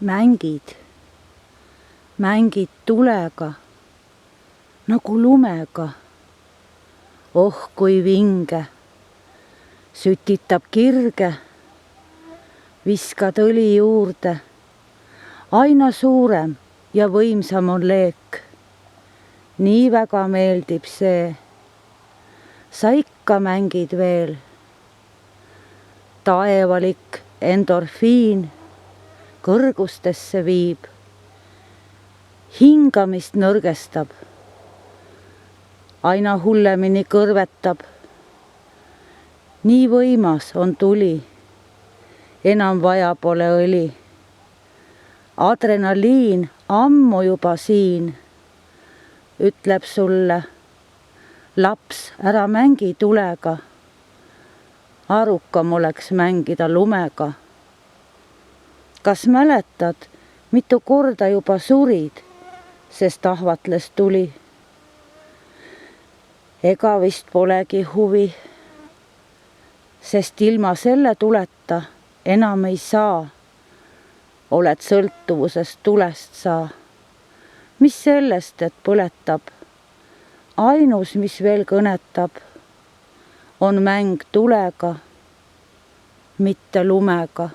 mängid tulega nagu lumega. Oh, kui vinge, sütitab kirge, viskad õli juurde. Aina suurem ja võimsam on leek. Nii väga meeldib see. Sa ikka mängid veel. Taevalik endorfiin kõrgustesse viib. Hingamist nõrgestab. Aina hullemini kõrvetab. Nii võimas on tuli. Enam vaja pole õli. Adrenaliin ammu juba siin. Ütleb sulle, laps, ära mängi tulega. Arukam oleks mängida lumega. Kas mäletad, mitu korda juba surid, sest ahvatles tuli? Ega vist polegi huvi, sest ilma selle tuleta enam ei saa. Oled sõltuvusest tulest sa. Mis sellest, et põletab? Ainus, mis veel kõnetab, on mäng tulega, mitte lumega.